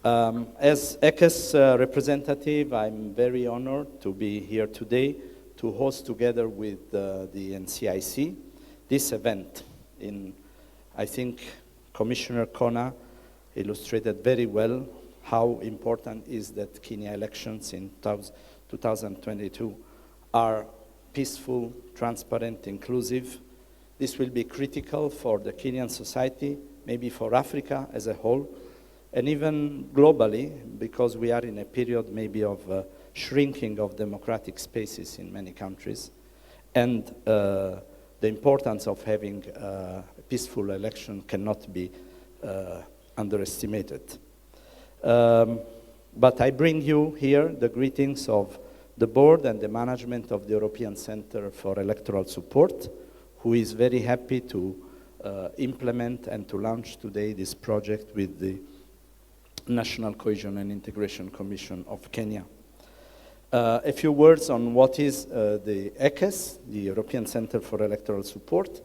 As ECES representative, I'm very honored to be here today to host together with the NCIC this event. I think Commissioner Kona illustrated very well how important is that Kenya elections in 2022 are peaceful, transparent, inclusive. This will be critical for the Kenyan society, maybe for Africa as a whole, and even globally, because we are in a period maybe of shrinking of democratic spaces in many countries, and the importance of having a peaceful election cannot be underestimated. But I bring you here the greetings of the board and the management of the European Center for Electoral Support, who is very happy to implement and to launch today this project with the National Cohesion and Integration Commission of Kenya. A few words on what is the ECES, the European Center for Electoral Support,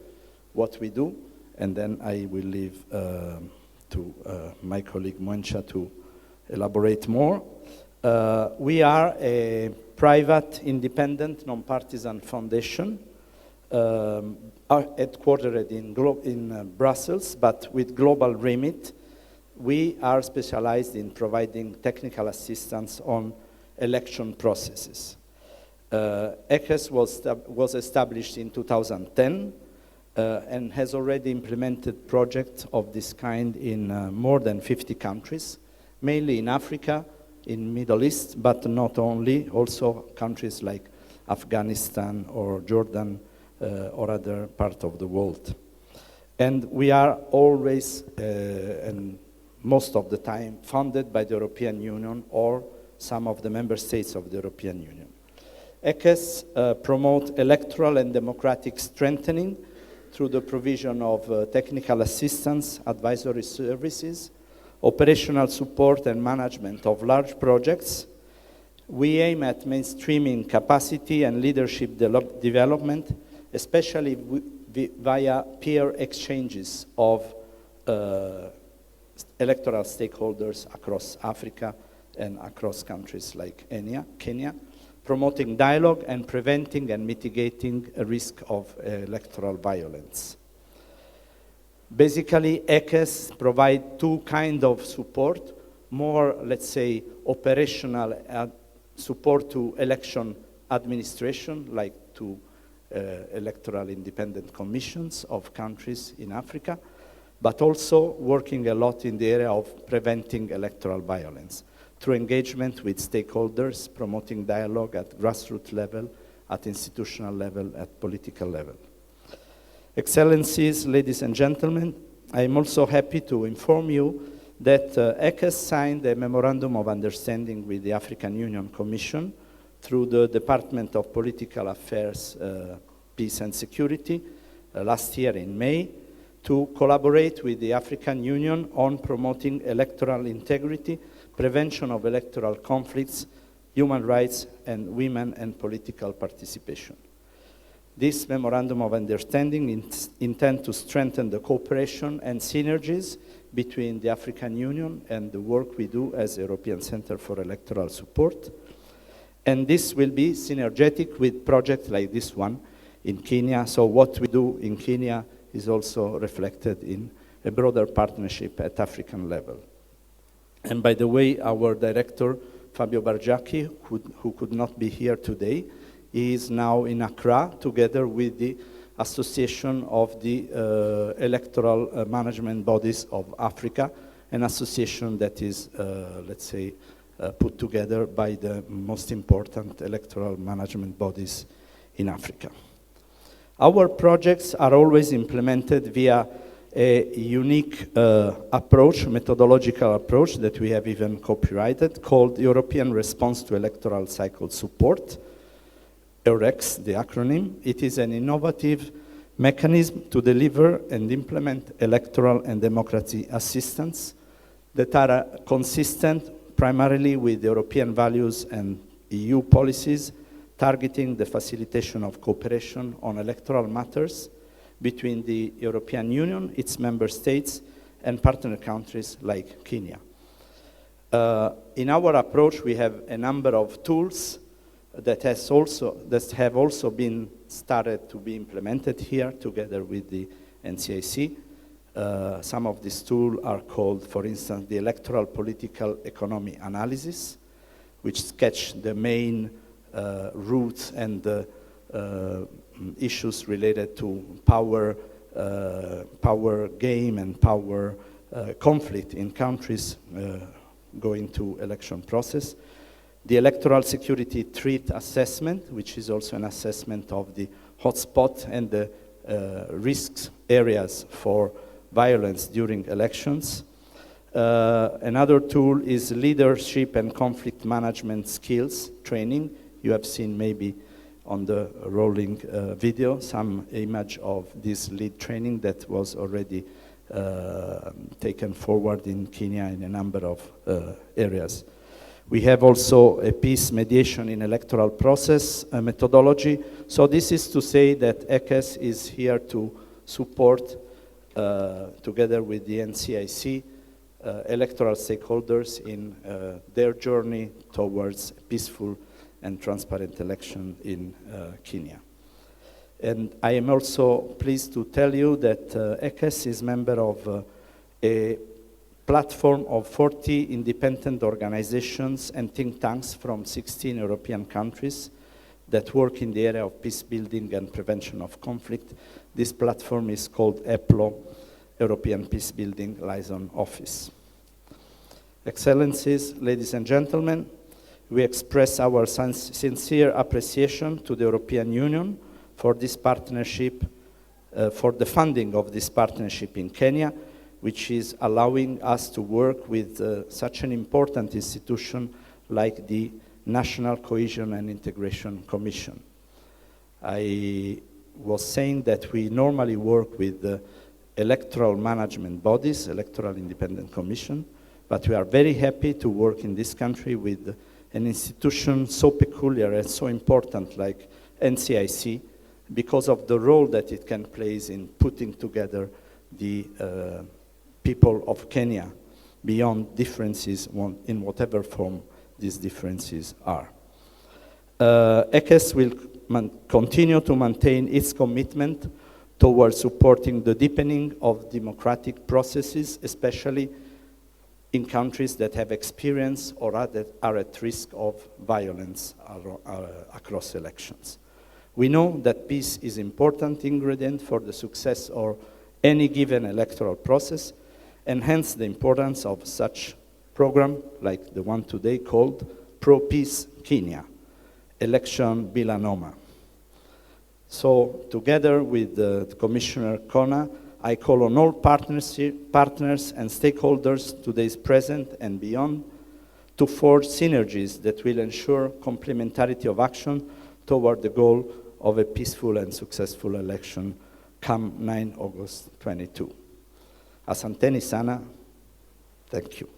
what we do, and then I will leave to my colleague Mwencha to elaborate more. We are a private, independent, non-partisan foundation headquartered in Brussels, but with global remit. We are specialized in providing technical assistance on election processes. ECES was established in 2010 and has already implemented projects of this kind in more than 50 countries, mainly in Africa, in Middle East, but not only, also countries like Afghanistan or Jordan or other part of the world. And we are always, and most of the time, funded by the European Union or some of the member states of the European Union. ECES promote electoral and democratic strengthening through the provision of technical assistance, advisory services, operational support and management of large projects. We aim at mainstreaming capacity and leadership development, especially via peer exchanges of electoral stakeholders across Africa and across countries like Kenya, promoting dialogue and preventing and mitigating a risk of electoral violence. Basically, ECES provide two kinds of support, more, let's say, operational support to election administration, like to electoral independent commissions of countries in Africa, but also working a lot in the area of preventing electoral violence through engagement with stakeholders, promoting dialogue at grassroots level, at institutional level, at political level. Excellencies, ladies and gentlemen, I am also happy to inform you that ECES signed a Memorandum of Understanding with the African Union Commission through the Department of Political Affairs, Peace and Security last year in May to collaborate with the African Union on promoting electoral integrity, prevention of electoral conflicts, human rights, and women and political participation. This Memorandum of Understanding intends to strengthen the cooperation and synergies between the African Union and the work we do as European Center for Electoral Support. And this will be synergetic with projects like this one in Kenya. So what we do in Kenya is also reflected in a broader partnership at African level. And by the way, our director, Fabio Bargiacchi, who could not be here today, is now in Accra together with the Association of the Electoral Management Bodies of Africa, an association that is, let's say, put together by the most important electoral management bodies in Africa. Our projects are always implemented via a unique approach, methodological approach that we have even copyrighted called European Response to Electoral Cycle Support, EUREX, the acronym. It is an innovative mechanism to deliver and implement electoral and democracy assistance that are consistent primarily with European values and EU policies, targeting the facilitation of cooperation on electoral matters between the European Union, its member states, and partner countries like Kenya. In our approach, we have a number of tools that have also been started to be implemented here together with the NCIC. Some of these tools are called, for instance, the electoral political economy analysis, which sketch the main routes and the issues related to power game and power conflict in countries going to election process. The electoral security threat assessment, which is also an assessment of the hotspot and the risks areas for violence during elections. Another tool is leadership and conflict management skills training. You have seen maybe on the rolling video some image of this lead training that was already taken forward in Kenya in a number of areas. We have also a peace mediation in electoral process methodology. So this is to say that ECES is here to support, together with the NCIC, electoral stakeholders in their journey towards a peaceful and transparent election in Kenya. And I am also pleased to tell you that ECES is member of a platform of 40 independent organizations and think tanks from 16 European countries that work in the area of peace building and prevention of conflict. This platform is called EPLO, European Peace Building Liaison Office. Excellencies, ladies and gentlemen, we express our sincere appreciation to the European Union for this partnership, for the funding of this partnership in Kenya, which is allowing us to work with such an important institution like the National Cohesion and Integration Commission. I was saying that we normally work with the electoral management bodies, Electoral Independent Commission, but we are very happy to work in this country with an institution so peculiar and so important like NCIC because of the role that it can play in putting together the people of Kenya beyond differences in whatever form these differences are. ECES will continue to maintain its commitment towards supporting the deepening of democratic processes, especially in countries that have experienced or are at risk of violence across elections. We know that peace is an important ingredient for the success of any given electoral process, and hence the importance of such program like the one today called Pro-Peace Kenya, Election Bilanoma. So together with Commissioner Kona, I call on all partners and stakeholders today present and beyond to forge synergies that will ensure complementarity of action toward the goal of a peaceful and successful election come 9 August 22. Asanteni sana. Thank you.